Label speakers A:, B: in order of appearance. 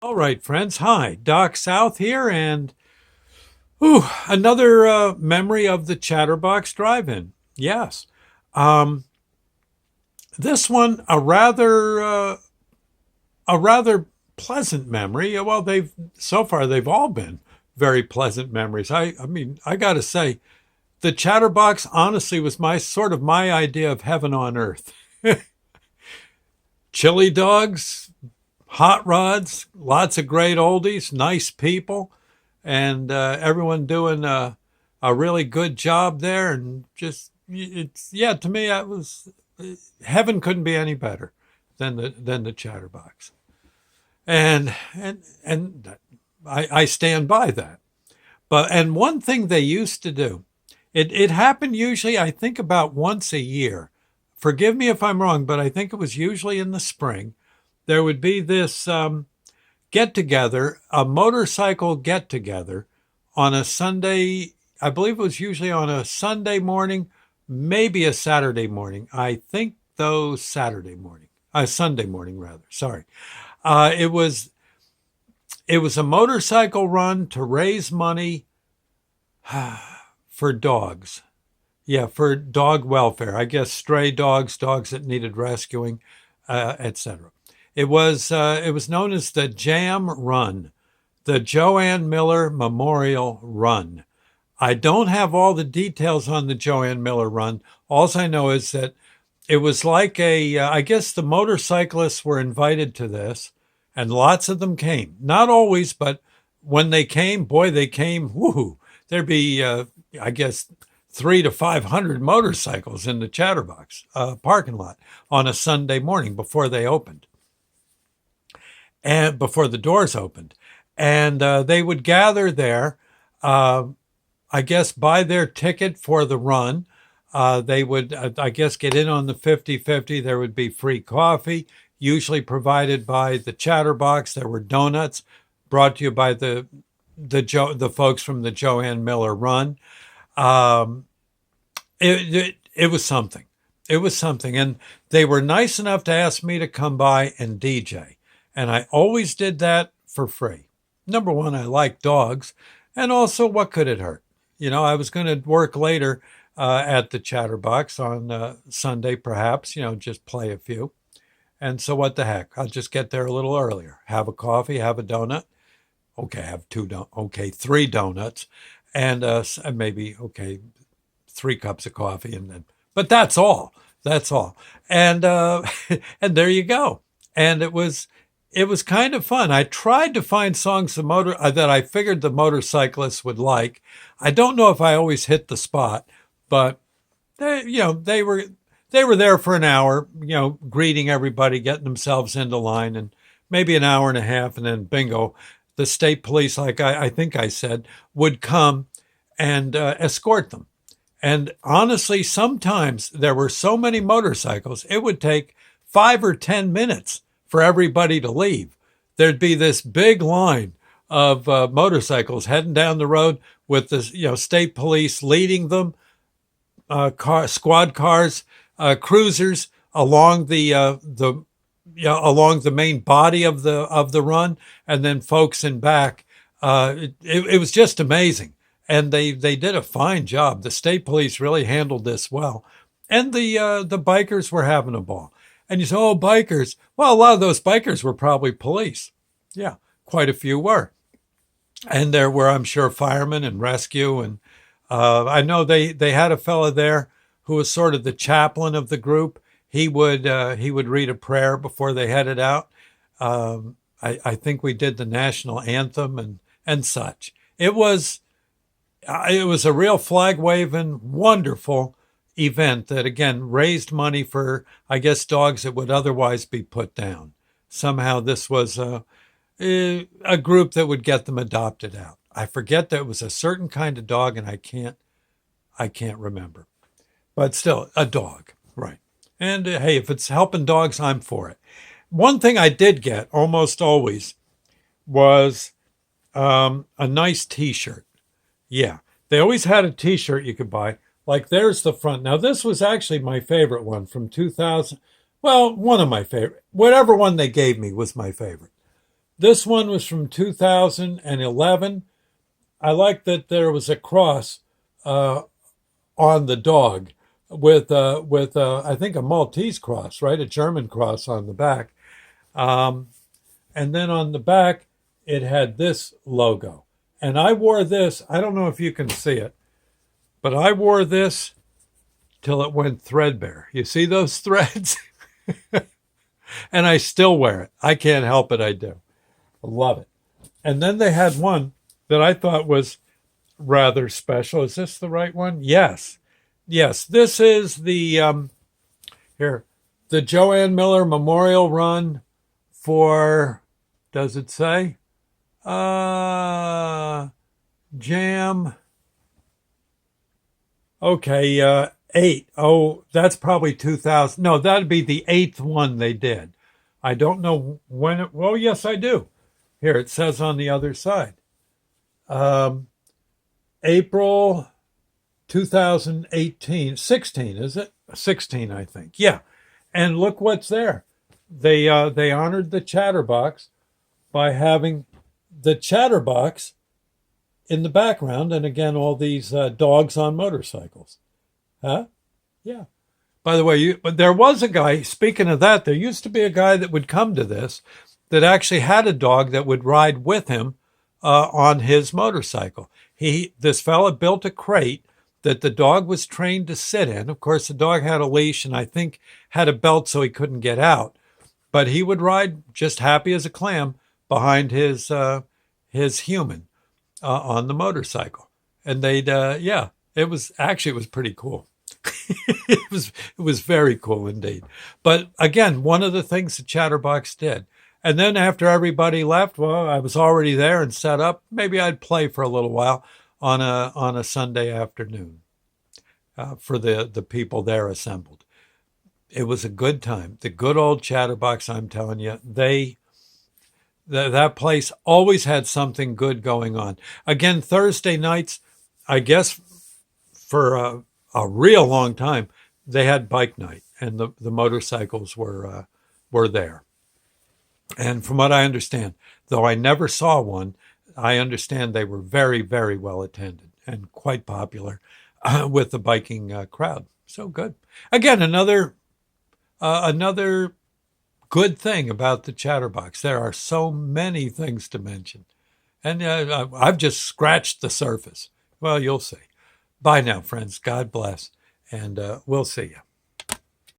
A: All right, friends. Hi, Doc South here, and another memory of the Chatterbox Drive-In. Yes, um, this one a rather pleasant memory. Well, they've so far they've all been very pleasant memories. I mean, I got to say, the Chatterbox honestly was my idea of heaven on earth. Chili dogs, hot rods, lots of great oldies, nice people, and everyone doing a really good job there. And just it's yeah, to me that was heaven couldn't be any better than the Chatterbox, and I stand by that. And one thing they used to do, it happened usually I think about once a year. Forgive me if I'm wrong, but I think it was usually in the spring. There would be this get together, a motorcycle get together on a Sunday. I believe it was usually on a Sunday morning, maybe a Saturday morning. I think though Saturday morning, Sunday morning rather. Sorry, it was a motorcycle run to raise money for dogs. Yeah, for dog welfare. I guess stray dogs, dogs that needed rescuing, etc. It was known as the JAMM Run, the Joanne Miller Memorial Run. I don't have all the details on the Joanne Miller Run. All I know is that it was like I guess the motorcyclists were invited to this, and lots of them came. Not always, but when they came, boy, they came. Woohoo! There'd be, I guess, 300 to 500 motorcycles in the Chatterbox parking lot on a Sunday morning before they opened and before the doors opened. And they would gather there, uh, I guess, buy their ticket for the run. They would, I guess, get in on the 50-50. There would be free coffee, usually provided by the Chatterbox. There were donuts brought to you by the folks from the Joanne Miller Run. Um, it was something. It was something. And they were nice enough to ask me to come by and DJ. And I always did that for free. Number one, I like dogs. And also, what could it hurt? I was going to work later at the Chatterbox on Sunday, perhaps, just play a few. And so, what the heck? I'll just get there a little earlier, have a coffee, have a donut. Okay, have okay, three donuts, and maybe, okay, 3 cups of coffee, but that's all. That's all. And and there you go. And it was kind of fun. I tried to find songs that I figured the motorcyclists would like. I don't know if I always hit the spot, but they were there for an hour, greeting everybody, getting themselves into line, and maybe an hour and a half, and then bingo, the state police, like I think I said, would come and escort them. And honestly, sometimes there were so many motorcycles, it would take 5 or 10 minutes for everybody to leave. There'd be this big line of motorcycles heading down the road with the state police leading them, squad cars, cruisers along the main body of the run, and then folks in back. It was just amazing, and they did a fine job. The state police really handled this well, and the bikers were having a ball. And you say, oh, bikers. Well, a lot of those bikers were probably police. Yeah, quite a few were. And there were, I'm sure, firemen and rescue. And I know they had a fella there who was sort of the chaplain of the group. He would read a prayer before they headed out. I think we did the national anthem and such. It was a real flag waving, wonderful event that again raised money for, I guess, dogs that would otherwise be put down. Somehow this was a group that would get them adopted out. I forget that it was a certain kind of dog, and I can't remember, but still a dog, right? And hey, if it's helping dogs, I'm for it. One thing I did get almost always was a nice T-shirt. Yeah, they always had a T-shirt you could buy. Like there's the front. Now this was actually my favorite one from 2000. Well, one of my favorite. Whatever one they gave me was my favorite. This one was from 2011. I like that there was a cross uh, on the dog with I think a Maltese cross, right? A German cross on the back. And then on the back, it had this logo. And I wore this. I don't know if you can see it, but I wore this till it went threadbare. You see those threads? And I still wear it. I can't help it. I do. I love it. And then they had one that I thought was rather special. Is this the right one? Yes. Yes. This is the here, the Joanne Miller Memorial Run for, does it say? Jam. Okay, 8. Oh, that's probably 2000. No, that'd be the 8th one they did. I don't know when it, well, yes, I do. Here, it says on the other side. Um, April 2018, 16, is it? 16, I think. Yeah. And look what's there. They honored the Chatterbox by having the Chatterbox in the background, and again, all these dogs on motorcycles. Huh? Yeah. By the way, but there was a guy, speaking of that, there used to be a guy that would come to this that actually had a dog that would ride with him on his motorcycle. This fella built a crate that the dog was trained to sit in. Of course, the dog had a leash and I think had a belt so he couldn't get out. But he would ride just happy as a clam behind his human on the motorcycle, and yeah, it was pretty cool. It was very cool indeed. But again, one of the things that Chatterbox did. And then after everybody left, well, I was already there and set up. Maybe I'd play for a little while on a Sunday afternoon for the people there assembled. It was a good time. The good old Chatterbox, I'm telling you, that place always had something good going on. Again, Thursday nights, I guess for a real long time, they had bike night, and the motorcycles were there. And from what I understand, though I never saw one, I understand they were very, very well attended and quite popular with the biking crowd. So good. Again, another good thing about the Chatterbox. There are so many things to mention, and I've just scratched the surface. Well, you'll see. Bye now, friends. God bless, and we'll see you.